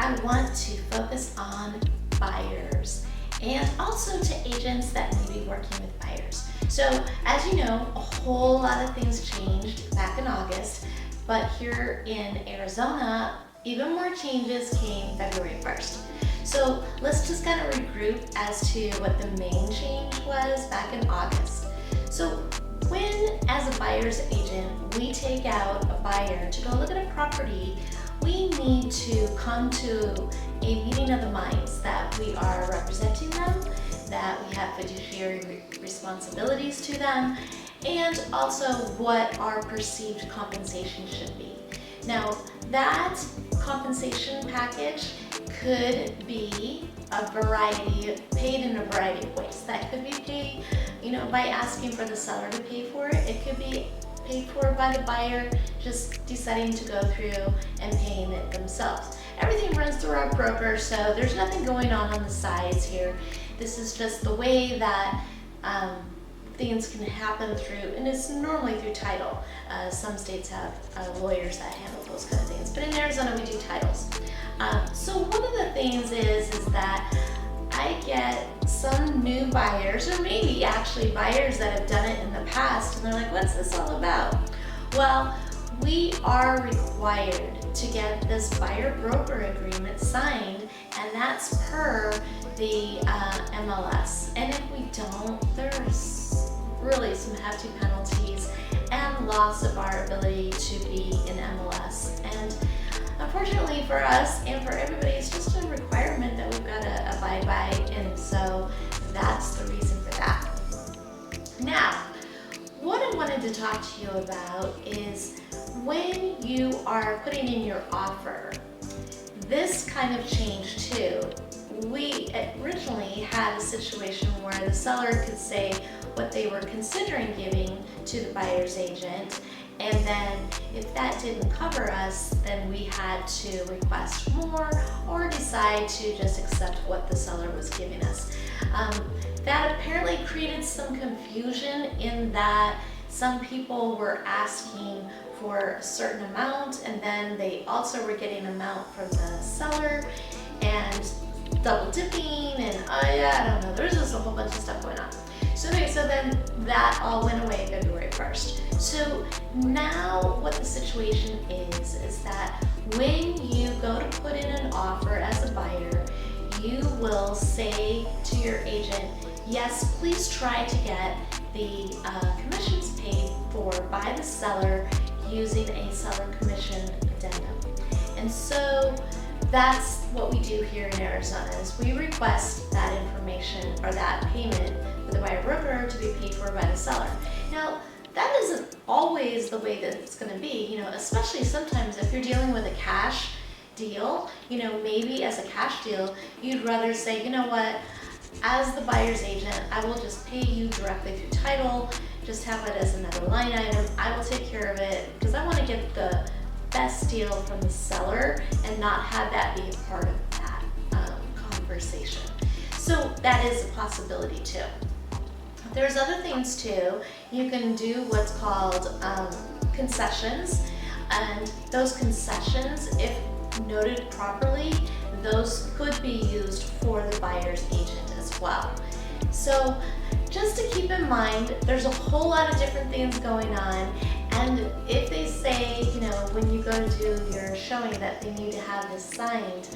I want to focus on buyers and also to agents that may be working with buyers. So as you know, a whole lot of things changed back in August, but here in Arizona, even more changes came February 1st. So let's just kind of regroup as to what the main change was back in August. So when, as a buyer's agent, we take out a buyer to go look at a property, we need to come to a meeting of the minds that we are representing them, that we have fiduciary responsibilities to them, and also what our perceived compensation should be. Now, that compensation package could be paid in a variety of ways. That could be paid, by asking for the seller to pay for it. It could be paid for by the buyer just deciding to go through and paying it themselves. Everything runs through our broker, so there's nothing going on the sides here. This is just the way that things can happen through, and it's normally through title. Some states have lawyers that handle those kind of things, but in Arizona we do titles. So one of the things is that I get some new buyers, or maybe actually buyers that have done it in the past, and they're like, what's this all about? Well, we are required to get this buyer-broker agreement signed, and that's per the MLS. And if we don't, there's really some hefty penalties and loss of our ability to be in MLS. And unfortunately for us and for everybody, it's just a requirement that we've got to abide by, and so that's the reason for that. Now, what I wanted to talk to you about is when you are putting in your offer, this kind of changed too. We originally had a situation where the seller could say what they were considering giving to the buyer's agent, and then if that didn't cover us, then we had to request more or decide to just accept what the seller was giving us. That apparently created some confusion in that some people were asking for a certain amount, and then they also were getting an amount from the seller and double dipping, and I don't know, there's just a whole bunch of stuff going on. So anyway, so then that all went away February 1st. So now what the situation is that when you go to put in an offer as a buyer, you will say to your agent, yes, please try to get the commissions paid for by the seller using a seller commission addendum. And so that's what we do here in Arizona, is we request that information or that payment for the buyer broker to be paid for by the seller. Now, that isn't always the way that it's going to be, especially sometimes if you're dealing with a cash deal, maybe as a cash deal, you'd rather say, you know what, as the buyer's agent, I will just pay you directly through title, just have it as another line item. I will take care of it because I want to get the best deal from the seller and not have that be a part of that conversation. So that is a possibility too. There's other things too. You can do what's called concessions, and those concessions, if noted properly, those could be used for the buyer's agent as well. So just to keep in mind, there's a whole lot of different things going on, and if they say, when you go to do your showing that they need to have this signed,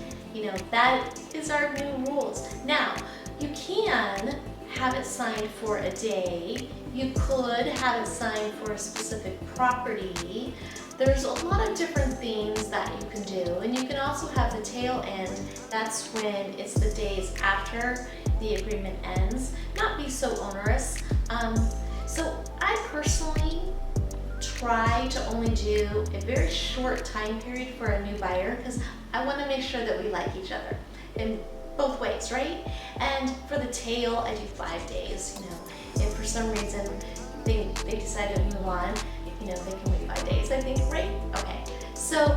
that is our new rules. Now, you can have it signed for a day. You could have it signed for a specific property. There's a lot of different things that you can do, and you can also have the tail end. That's when it's the days after the agreement ends. Not be so onerous. So I personally try to only do a very short time period for a new buyer because I want to make sure that we like each other in both ways, right? And for the tail, I do 5 days. If for some reason they decide to move on, they can wait 5 days, I think, right? Okay, so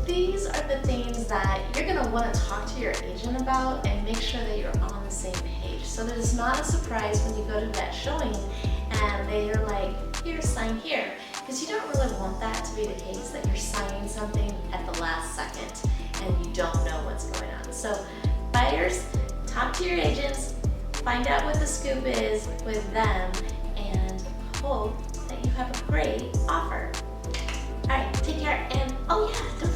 these are the things that you're gonna wanna talk to your agent about and make sure that you're on the same page. So that it's not a surprise when you go to that showing and they're like, here, sign here. Because you don't really want that to be the case, that you're signing something at the last second and you don't know So buyers, talk to your agents, find out what the scoop is with them, and hope that you have a great offer. All right, take care, and oh yeah, don't